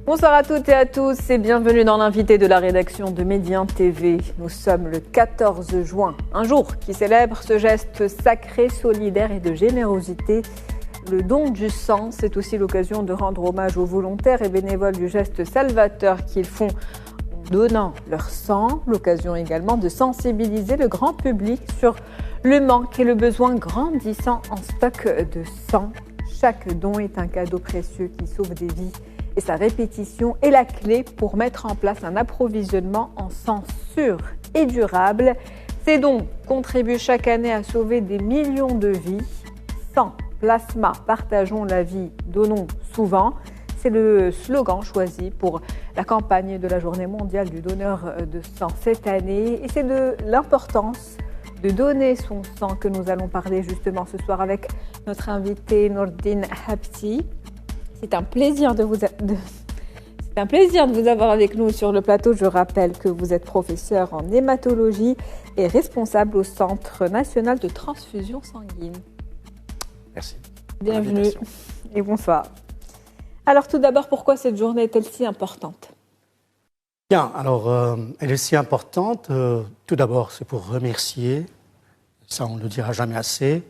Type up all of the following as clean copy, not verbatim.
Bonsoir à toutes et à tous et bienvenue dans l'invité de la rédaction de Médien TV. Nous sommes le 14 juin, un jour qui célèbre ce geste sacré, solidaire et de générosité. Le don du sang, c'est aussi l'occasion de rendre hommage aux volontaires et bénévoles du geste salvateur qu'ils font en donnant leur sang. L'occasion également de sensibiliser le grand public sur le manque et le besoin grandissant en stock de sang. Chaque don est un cadeau précieux qui sauve des vies. Et sa répétition est la clé pour mettre en place un approvisionnement en sang sûr et durable. Ces dons contribuent chaque année à sauver des millions de vies. Sang, plasma, partageons la vie, donnons souvent. C'est le slogan choisi pour la campagne de la Journée mondiale du donneur de sang cette année. Et c'est de l'importance de donner son sang que nous allons parler justement ce soir avec notre invité Nourdine Habti. C'est un plaisir de vous avoir avec nous sur le plateau. Je rappelle que vous êtes professeur en hématologie et responsable au Centre national de transfusion sanguine. Merci. Bienvenue et bonsoir. Alors tout d'abord, pourquoi cette journée est-elle si importante ? Bien, alors elle est si importante. Tout d'abord, c'est pour remercier, ça on ne le dira jamais assez,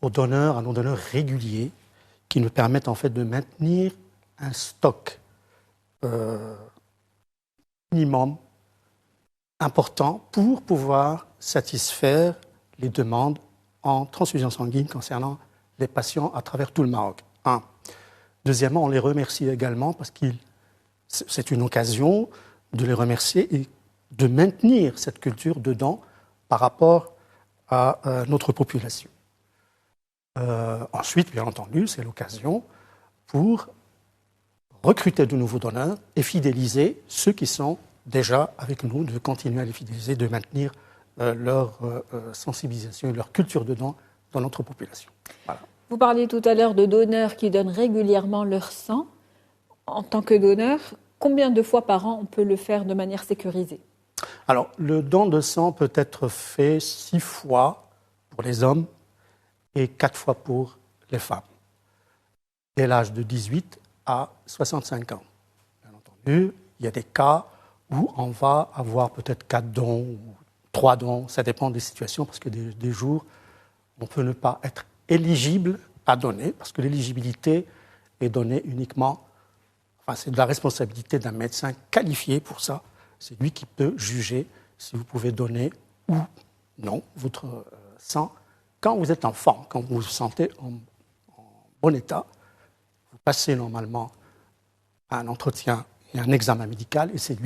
à nos donneurs réguliers qui nous permettent en fait de maintenir un stock minimum important pour pouvoir satisfaire les demandes en transfusion sanguine concernant les patients à travers tout le Maroc. Un. Deuxièmement, on les remercie également parce que c'est une occasion de les remercier et de maintenir cette culture de don par rapport à notre population. Ensuite, bien entendu, c'est l'occasion pour recruter de nouveaux donneurs et fidéliser ceux qui sont déjà avec nous, de continuer à les fidéliser, de maintenir leur sensibilisation et leur culture de don dans notre population. Voilà. Vous parliez tout à l'heure de donneurs qui donnent régulièrement leur sang. En tant que donneur, combien de fois par an on peut le faire de manière sécurisée ? Alors, le don de sang peut être fait 6 fois pour les hommes et 4 fois pour les femmes, dès l'âge de 18 à 65 ans. Bien entendu, il y a des cas où on va avoir peut-être 4 dons ou 3 dons, ça dépend des situations, parce que des jours, on peut ne pas être éligible à donner, parce que l'éligibilité est donnée uniquement, c'est de la responsabilité d'un médecin qualifié pour ça. C'est lui qui peut juger si vous pouvez donner ou non votre sang. Quand vous êtes en forme, quand vous vous sentez en bon état, vous passez normalement un entretien et un examen médical, et c'est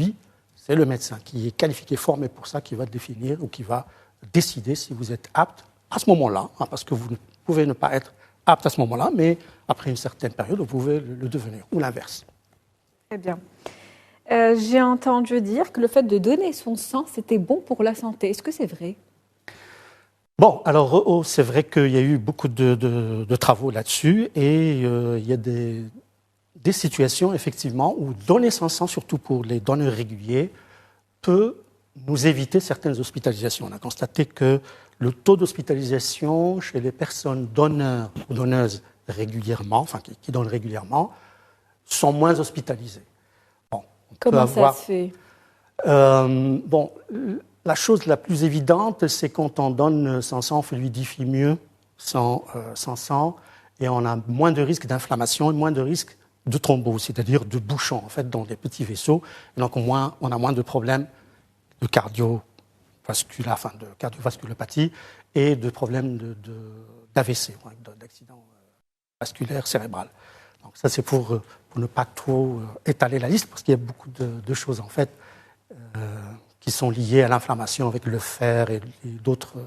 le médecin qui est qualifié, formé pour ça, qui va définir ou qui va décider si vous êtes apte à ce moment-là, parce que vous pouvez ne pas être apte à ce moment-là, mais après une certaine période, vous pouvez le devenir, ou l'inverse. Très bien. J'ai entendu dire que le fait de donner son sang, c'était bon pour la santé. Est-ce que c'est vrai ? Bon, alors c'est vrai qu'il y a eu beaucoup de travaux là-dessus et il y a des situations effectivement où donner son sang, surtout pour les donneurs réguliers, peut nous éviter certaines hospitalisations. On a constaté que le taux d'hospitalisation chez les personnes donneurs ou donneuses régulièrement, enfin qui donnent régulièrement, sont moins hospitalisés. Bon, comment ça se fait ? La chose la plus évidente, c'est quand on donne son sang, on fluidifie mieux son sang et on a moins de risques d'inflammation et moins de risques de thrombose, c'est-à-dire de bouchons en fait, dans des petits vaisseaux. Et donc on a moins de problèmes de cardiovasculopathie et de problèmes d'AVC, d'accident vasculaire cérébral. Donc ça, c'est pour ne pas trop étaler la liste, parce qu'il y a beaucoup de choses en fait qui sont liées à l'inflammation avec le fer et d'autres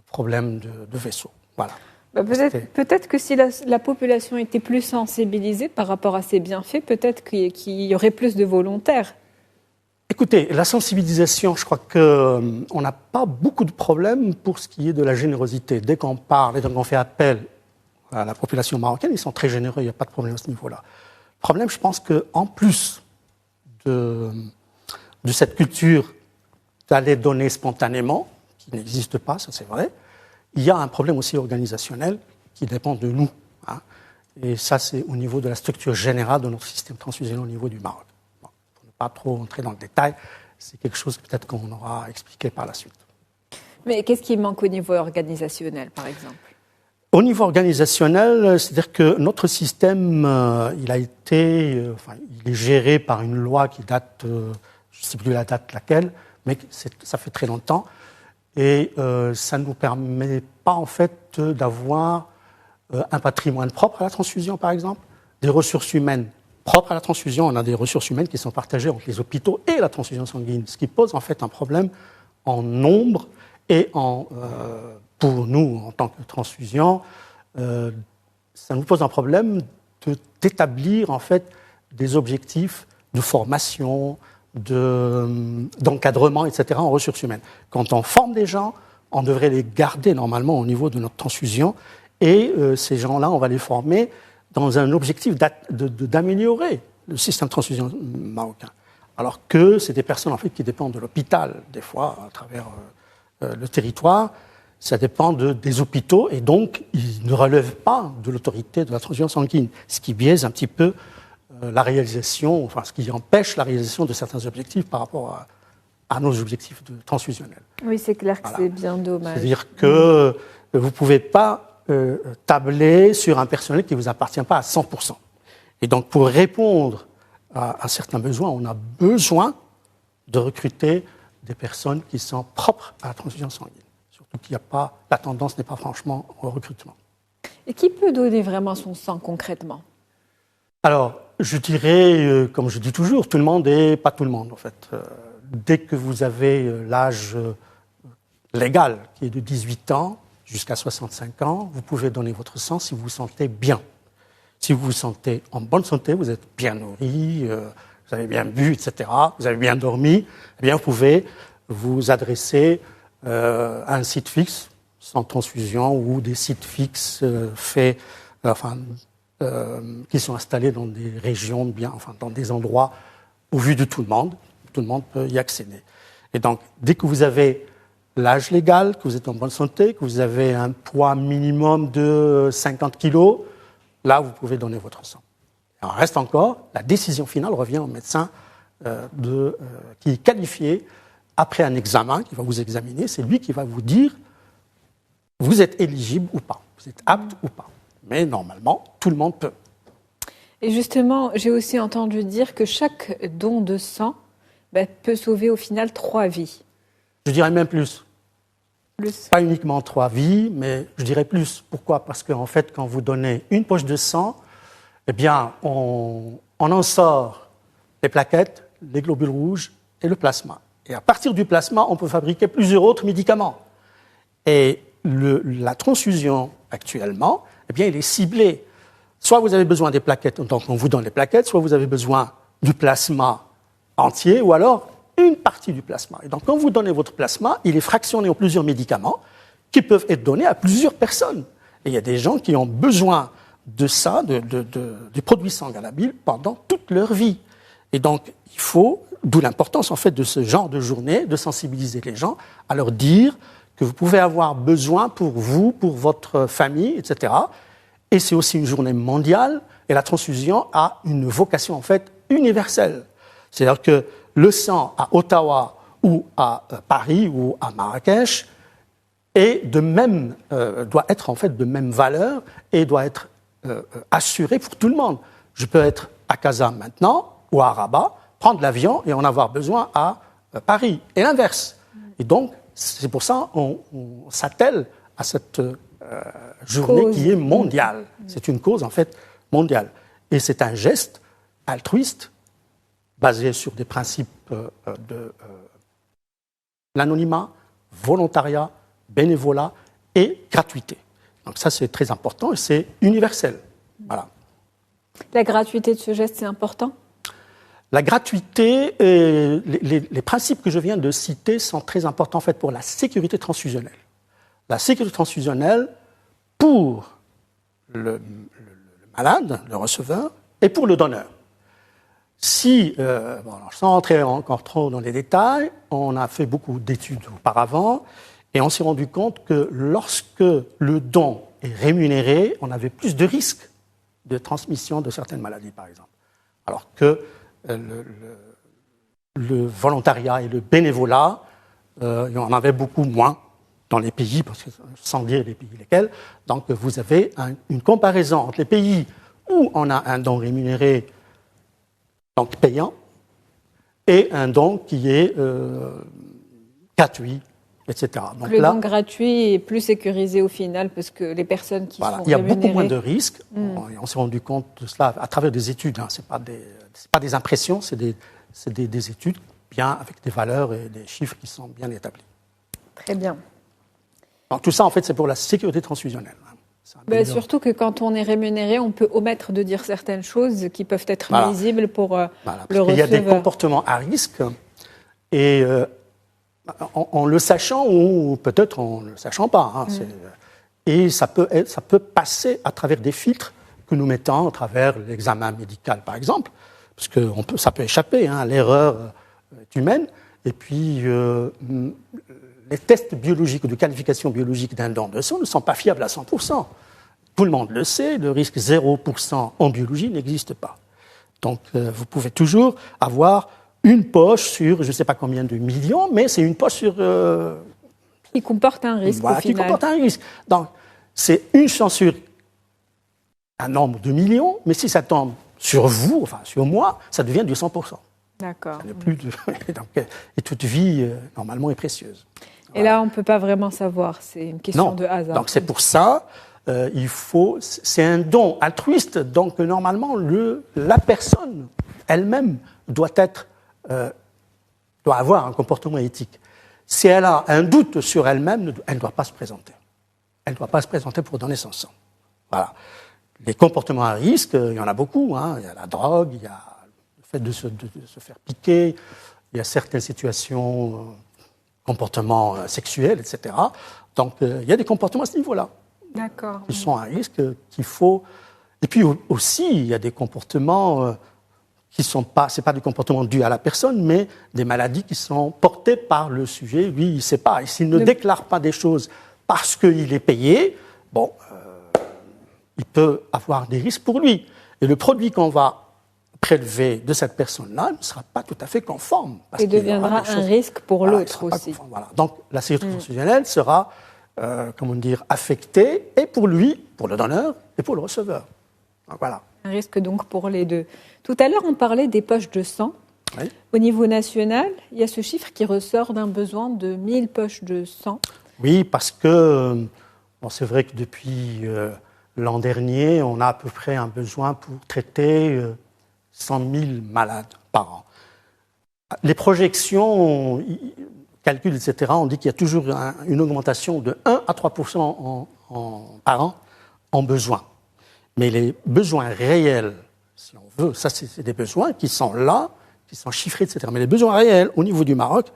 problèmes de vaisseau. Voilà. Peut-être que si la population était plus sensibilisée par rapport à ces bienfaits, peut-être qu'il y aurait plus de volontaires. Écoutez, la sensibilisation, je crois qu'on n'a pas beaucoup de problèmes pour ce qui est de la générosité. Dès qu'on parle et dès qu'on fait appel à la population marocaine, ils sont très généreux, il n'y a pas de problème à ce niveau-là. Le problème, je pense qu'en plus de cette culture d'aller donner spontanément, qui n'existe pas, ça c'est vrai, il y a un problème aussi organisationnel qui dépend de nous. Et ça, c'est au niveau de la structure générale de notre système transfusionnel au niveau du Maroc. Bon, pour ne pas trop entrer dans le détail, c'est quelque chose peut-être qu'on aura expliqué par la suite. Mais qu'est-ce qui manque au niveau organisationnel, par exemple ? Au niveau organisationnel, c'est-à-dire que notre système, il est géré par une loi qui date, je ne sais plus la date laquelle, mais ça fait très longtemps. Et ça ne nous permet pas, en fait, d'avoir un patrimoine propre à la transfusion, par exemple, des ressources humaines propres à la transfusion. On a des ressources humaines qui sont partagées entre les hôpitaux et la transfusion sanguine, ce qui pose, en fait, un problème en nombre et pour nous, en tant que transfusion, ça nous pose un problème d'établir, en fait, des objectifs de formation, d'encadrement, etc., en ressources humaines. Quand on forme des gens, on devrait les garder normalement au niveau de notre transfusion, et ces gens-là, on va les former dans un objectif d'améliorer le système de transfusion marocain. Alors que c'est des personnes, en fait, qui dépendent de l'hôpital, des fois, à travers le territoire. Ça dépend des hôpitaux, et donc, ils ne relèvent pas de l'autorité de la transfusion sanguine, ce qui biaise un petit peu la réalisation, enfin, ce qui empêche la réalisation de certains objectifs par rapport à nos objectifs transfusionnels. Oui, c'est clair que c'est bien dommage. C'est-à-dire que vous ne pouvez pas tabler sur un personnel qui ne vous appartient pas à 100%. Et donc, pour répondre à certains besoins, on a besoin de recruter des personnes qui sont propres à la transfusion sanguine. Surtout qu'il n'y a pas, la tendance n'est pas franchement au recrutement. Et qui peut donner vraiment son sang concrètement ? Alors, je dirais, comme je dis toujours, tout le monde et pas tout le monde, en fait. Dès que vous avez l'âge légal, qui est de 18 ans jusqu'à 65 ans, vous pouvez donner votre sang si vous vous sentez bien. Si vous vous sentez en bonne santé, vous êtes bien nourri, vous avez bien bu, etc., vous avez bien dormi, eh bien, vous pouvez vous adresser à un site fixe, sans transfusion, ou des sites fixes qui sont installés dans des régions, dans des endroits au vu de tout le monde peut y accéder. Et donc, dès que vous avez l'âge légal, que vous êtes en bonne santé, que vous avez un poids minimum de 50 kilos, là, vous pouvez donner votre sang. Il en reste encore, la décision finale revient au médecin qui est qualifié après un examen, qui va vous examiner. C'est lui qui va vous dire vous êtes éligible ou pas, vous êtes apte ou pas. Mais normalement, tout le monde peut. Et justement, j'ai aussi entendu dire que chaque don de sang peut sauver au final 3 vies. Je dirais même plus. Plus. Pas uniquement 3 vies, mais je dirais plus. Pourquoi ? Parce qu'en fait, quand vous donnez une poche de sang, eh bien, on en sort les plaquettes, les globules rouges et le plasma. Et à partir du plasma, on peut fabriquer plusieurs autres médicaments. Et la transfusion, actuellement, eh bien, il est ciblé. Soit vous avez besoin des plaquettes, donc on vous donne les plaquettes, soit vous avez besoin du plasma entier, ou alors une partie du plasma. Et donc, quand vous donnez votre plasma, il est fractionné en plusieurs médicaments qui peuvent être donnés à plusieurs personnes. Et il y a des gens qui ont besoin de ça, des produits sanguins labiles, pendant toute leur vie. Et donc, il faut, d'où l'importance, en fait, de ce genre de journée, de sensibiliser les gens, à leur dire que vous pouvez avoir besoin pour vous, pour votre famille, etc. Et c'est aussi une journée mondiale, et la transfusion a une vocation, en fait, universelle. C'est-à-dire que le sang à Ottawa ou à Paris ou à Marrakech doit être, en fait, de même valeur et doit être assuré pour tout le monde. Je peux être à Casa maintenant ou à Rabat, prendre l'avion et en avoir besoin à Paris, et l'inverse. Et donc, c'est pour ça qu'on s'attelle à cette journée qui est mondiale. C'est une cause, en fait, mondiale. Et c'est un geste altruiste, basé sur des principes de l'anonymat, volontariat, bénévolat et gratuité. Donc ça, c'est très important et c'est universel. Voilà. La gratuité de ce geste, c'est important ? La gratuité, les principes que je viens de citer sont très importants, en fait, pour la sécurité transfusionnelle. La sécurité transfusionnelle pour le malade, le receveur, et pour le donneur. Sans entrer encore trop dans les détails, on a fait beaucoup d'études auparavant et on s'est rendu compte que lorsque le don est rémunéré, on avait plus de risques de transmission de certaines maladies, par exemple. Alors que le volontariat et le bénévolat, il y en avait beaucoup moins dans les pays, parce que, sans dire les pays lesquels. Donc vous avez une comparaison entre les pays où on a un don rémunéré, donc payant, et un don qui est gratuit, etc. Donc le don gratuit est plus sécurisé au final, parce que les personnes qui sont rémunérées... Il y a beaucoup moins de risques. On s'est rendu compte de cela à travers des études. Ce n'est pas des impressions, c'est des études bien avec des valeurs et des chiffres qui sont bien établis. Très bien. Donc tout ça, en fait, c'est pour la sécurité transfusionnelle. Surtout que quand on est rémunéré, on peut omettre de dire certaines choses qui peuvent être nuisibles pour le receveur. Il y a des comportements à risque, et en le sachant ou peut-être en ne le sachant pas. Et ça peut passer à travers des filtres que nous mettons à travers l'examen médical, par exemple, parce que ça peut échapper, l'erreur est humaine. Et puis, les tests biologiques ou de qualification biologique d'un don de sang ne sont pas fiables à 100%. Tout le monde le sait, le risque 0% en biologie n'existe pas. Donc, vous pouvez toujours avoir une poche sur je ne sais pas combien de millions, mais c'est une poche sur... qui comporte un risque, au final. Qui comporte un risque. Donc, c'est une chance sur un nombre de millions, mais si ça tombe sur vous, enfin sur moi, ça devient du 100%. D'accord. Et toute vie, normalement, est précieuse. Et là, on ne peut pas vraiment savoir, c'est une question de hasard. Donc c'est pour ça, c'est un don altruiste, donc normalement, la personne elle-même doit avoir un comportement éthique. Si elle a un doute sur elle-même, elle ne doit pas se présenter. Elle ne doit pas se présenter pour donner son sang. Voilà. Les comportements à risque, il y en a beaucoup. Il y a la drogue, il y a le fait de se faire piquer, il y a certaines situations, comportements sexuels, etc. Donc, il y a des comportements à ce niveau-là. D'accord. Qui sont à risque, qu'il faut... Et puis aussi, il y a des comportements qui ne sont pas... Ce n'est pas des comportements dus à la personne, mais des maladies qui sont portées par le sujet. Lui, il ne sait pas. Et s'il ne déclare pas des choses parce qu'il est payé, il peut avoir des risques pour lui. Et le produit qu'on va prélever de cette personne-là ne sera pas tout à fait conforme. Et deviendra un risque pour l'autre aussi. Voilà. Donc, la sécurité transfusionnelle sera, affectée, et pour lui, pour le donneur, et pour le receveur. Donc, voilà. Un risque donc pour les deux. Tout à l'heure, on parlait des poches de sang. Oui. Au niveau national, il y a ce chiffre qui ressort d'un besoin de 1000 poches de sang. Oui, parce que c'est vrai que depuis l'an dernier, on a à peu près un besoin pour traiter 100 000 malades par an. Les projections, calculs, etc., on dit qu'il y a toujours une augmentation de 1 à 3% par an en besoin. Mais les besoins réels, si on veut, ça c'est des besoins qui sont là, qui sont chiffrés, etc. Mais les besoins réels au niveau du Maroc,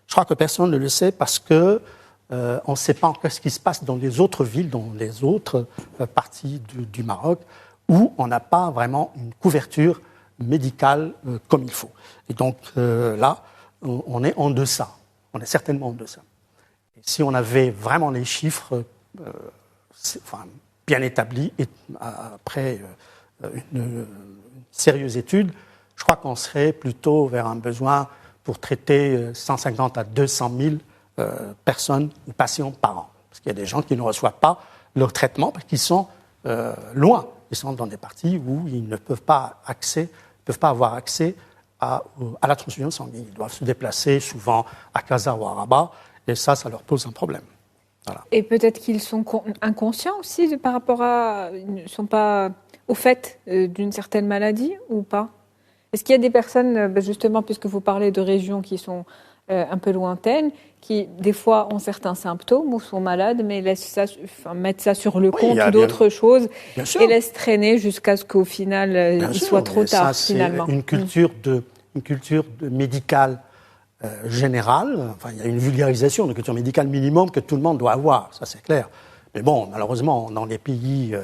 je crois que personne ne le sait parce que on ne sait pas encore ce qui se passe dans les autres villes, dans les autres parties du Maroc, où on n'a pas vraiment une couverture médicale comme il faut. Et donc là, on est en deçà. On est certainement en deçà. Et si on avait vraiment les chiffres bien établis, et après une sérieuse étude, je crois qu'on serait plutôt vers un besoin pour traiter 150 à 200 000 personnes ou patients par an. Parce qu'il y a des gens qui ne reçoivent pas leur traitement parce qu'ils sont loin. Ils sont dans des parties où ils ne peuvent pas avoir accès à la transfusion sanguine. Ils doivent se déplacer souvent à Casa ou à Rabat, et ça leur pose un problème. Voilà. Et peut-être qu'ils sont inconscients aussi par rapport à... Ils ne sont pas au fait d'une certaine maladie ou pas? Est-ce qu'il y a des personnes, justement, puisque vous parlez de régions qui sont un peu lointaines, qui, des fois, ont certains symptômes ou sont malades, mais mettent ça sur le compte d'autres choses et laissent traîner jusqu'à ce qu'au final, il soit trop tard, finalement. C'est une culture médicale générale. Enfin, il y a une vulgarisation de culture médicale minimum que tout le monde doit avoir, ça c'est clair. Mais bon, malheureusement, dans les pays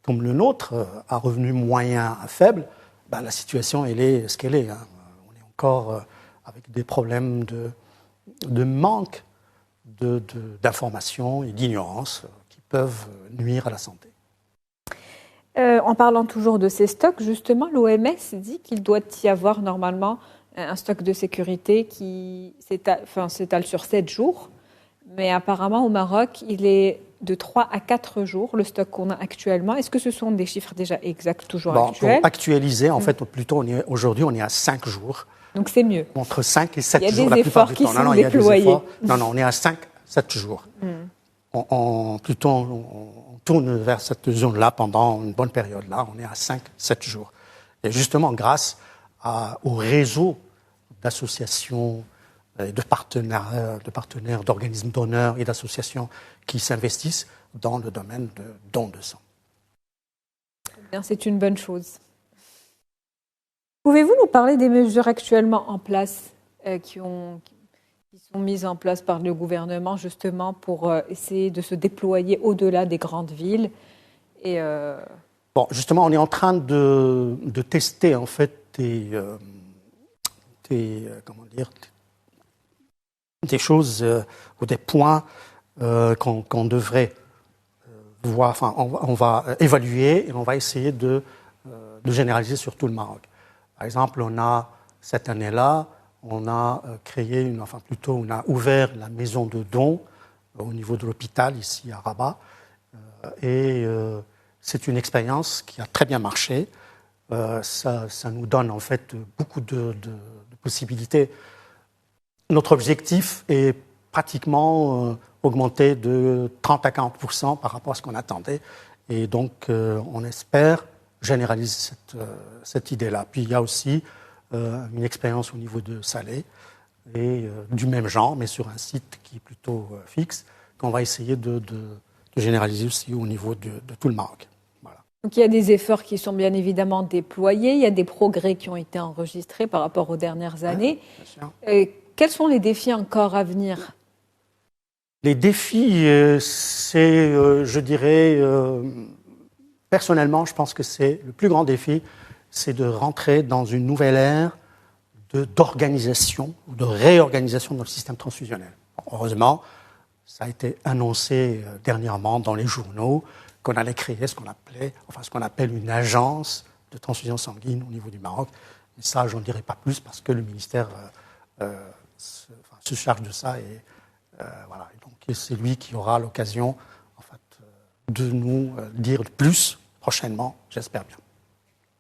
comme le nôtre, à revenus moyens à faibles, la situation, elle est ce qu'elle est. On est encore avec des problèmes de manque d'information et d'ignorance qui peuvent nuire à la santé. En parlant toujours de ces stocks, justement, l'OMS dit qu'il doit y avoir normalement un stock de sécurité qui s'étale sur 7 jours. Mais apparemment, au Maroc, il est de 3 à 4 jours, le stock qu'on a actuellement. Est-ce que ce sont des chiffres déjà exacts, toujours actuels? Pour actualiser, en fait, plutôt, aujourd'hui, on est à 5 jours. Donc c'est mieux. Entre 5 et 7 jours. Il y a des efforts qui sont déployés. Non, on est à 5-7 jours. On tourne vers cette zone-là pendant une bonne période. Là, on est à 5-7 jours. Et justement, grâce au réseau d'associations, de partenaires, d'organismes donneurs et d'associations qui s'investissent dans le domaine de dons de sang. Bien, c'est une bonne chose. Pouvez-vous nous parler des mesures actuellement en place qui sont mises en place par le gouvernement justement pour essayer de se déployer au-delà des grandes villes Bon, justement, on est en train de tester en fait des choses ou des points qu'on devrait voir. Enfin, on va évaluer et on va essayer de généraliser sur tout le Maroc. Par exemple, cette année-là, on a on a ouvert la maison de dons au niveau de l'hôpital ici à Rabat. C'est une expérience qui a très bien marché. Ça nous donne en fait beaucoup de possibilités. Notre objectif est pratiquement augmenté de 30 à 40% par rapport à ce qu'on attendait. Et donc, on espère généraliser cette idée-là. Puis, il y a aussi une expérience au niveau de Salé, et du même genre, mais sur un site qui est plutôt fixe, qu'on va essayer de généraliser aussi au niveau de tout le Maroc. Voilà. Donc il y a des efforts qui sont bien évidemment déployés, il y a des progrès qui ont été enregistrés par rapport aux dernières années. Quels sont les défis encore à venir? Les défis, je dirais, personnellement, je pense que c'est le plus grand défi, c'est de rentrer dans une nouvelle ère d'organisation, de réorganisation de notre système transfusionnel. Heureusement, ça a été annoncé dernièrement dans les journaux qu'on allait créer ce qu'on appelle une agence de transfusion sanguine au niveau du Maroc. Mais ça, je n'en dirai pas plus parce que le ministère se charge de ça et voilà. Et donc, c'est lui qui aura l'occasion, en fait, de nous dire plus prochainement, j'espère bien.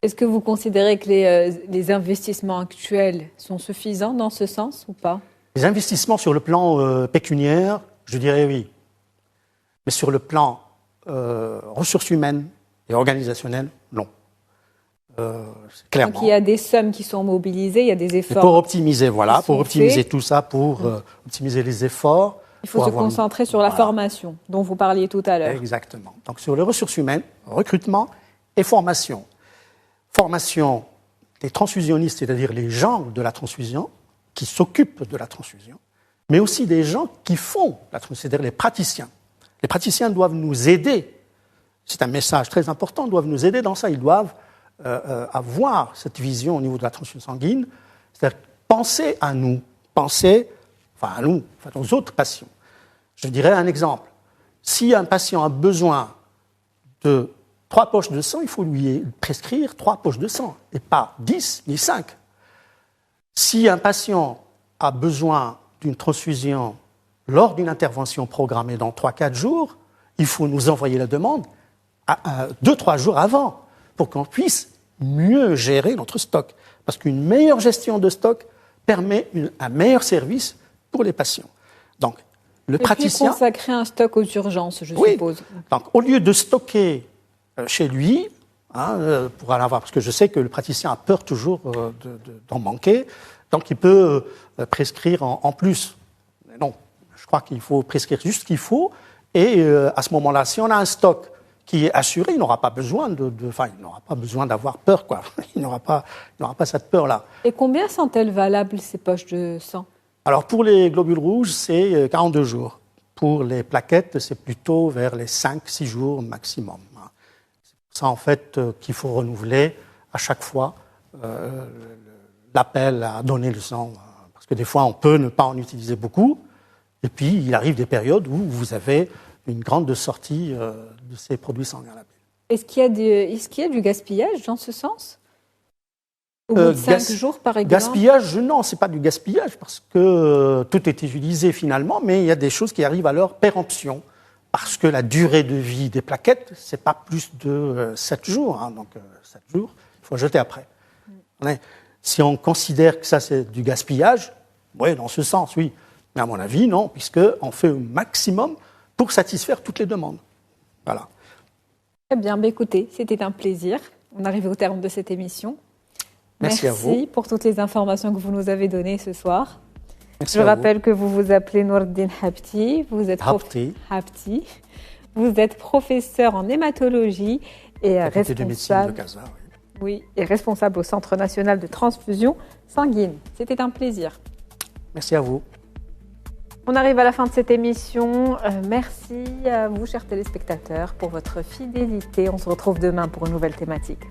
Est-ce que vous considérez que les investissements actuels sont suffisants dans ce sens ou pas? Les investissements sur le plan pécuniaire, je dirais oui. Mais sur le plan ressources humaines et organisationnelles, non. Clairement. Donc il y a des sommes qui sont mobilisées, il y a des efforts. Et pour optimiser, pour optimiser tout ça, pour optimiser les efforts. Il faut se concentrer sur la formation dont vous parliez tout à l'heure. Exactement. Donc sur les ressources humaines, recrutement et formation. Formation des transfusionnistes, c'est-à-dire les gens de la transfusion, qui s'occupent de la transfusion, mais aussi des gens qui font la transfusion, c'est-à-dire les praticiens. Les praticiens doivent nous aider. C'est un message très important, ils doivent nous aider dans ça. Ils doivent avoir cette vision au niveau de la transfusion sanguine, c'est-à-dire penser à nous, aux autres patients. Je dirais un exemple. Si un patient a besoin de 3 poches de sang, il faut lui prescrire 3 poches de sang, et pas 10 ni 5. Si un patient a besoin d'une transfusion lors d'une intervention programmée dans 3-4 jours, il faut nous envoyer la demande 2-3 jours avant pour qu'on puisse mieux gérer notre stock. Parce qu'une meilleure gestion de stock permet un meilleur service pour les patients. Donc, le praticien... Et puis consacrer un stock aux urgences, je suppose. Donc, au lieu de stocker chez lui, pour aller avoir, parce que je sais que le praticien a peur toujours d'en manquer, donc il peut prescrire en plus. Mais non, je crois qu'il faut prescrire juste ce qu'il faut, et à ce moment-là, si on a un stock qui est assuré, il n'aura pas besoin d'avoir peur, quoi. Il n'aura pas cette peur-là. Et combien sont-elles valables, ces poches de sang? Alors, pour les globules rouges, c'est 42 jours. Pour les plaquettes, c'est plutôt vers les 5-6 jours maximum. C'est pour ça, en fait, qu'il faut renouveler à chaque fois l'appel à donner le sang. Parce que des fois, on peut ne pas en utiliser beaucoup. Et puis, il arrive des périodes où vous avez une grande sortie de ces produits sanguins labile. Est-ce qu'il y a du gaspillage dans ce sens? Au bout de 5 jours, par exemple? Gaspillage, non, ce n'est pas du gaspillage, parce que tout est utilisé finalement, mais il y a des choses qui arrivent à leur péremption, parce que la durée de vie des plaquettes, ce n'est pas plus de 7 jours. Hein, donc 7 jours, il faut jeter après. Si on considère que ça, c'est du gaspillage, oui, dans ce sens, oui. Mais à mon avis, non, puisqu'on fait au maximum pour satisfaire toutes les demandes. Voilà. Très bien, écoutez, c'était un plaisir. On arrive au terme de cette émission. Merci à vous. Pour toutes les informations que vous nous avez données ce soir. Merci Je rappelle que vous vous appelez Noureddine Habti. Vous êtes Habti. Vous êtes professeur en hématologie et Faculté de médecine de Casa, oui, et responsable au Centre national de transfusion sanguine. C'était un plaisir. Merci à vous. On arrive à la fin de cette émission. Merci à vous, chers téléspectateurs, pour votre fidélité. On se retrouve demain pour une nouvelle thématique.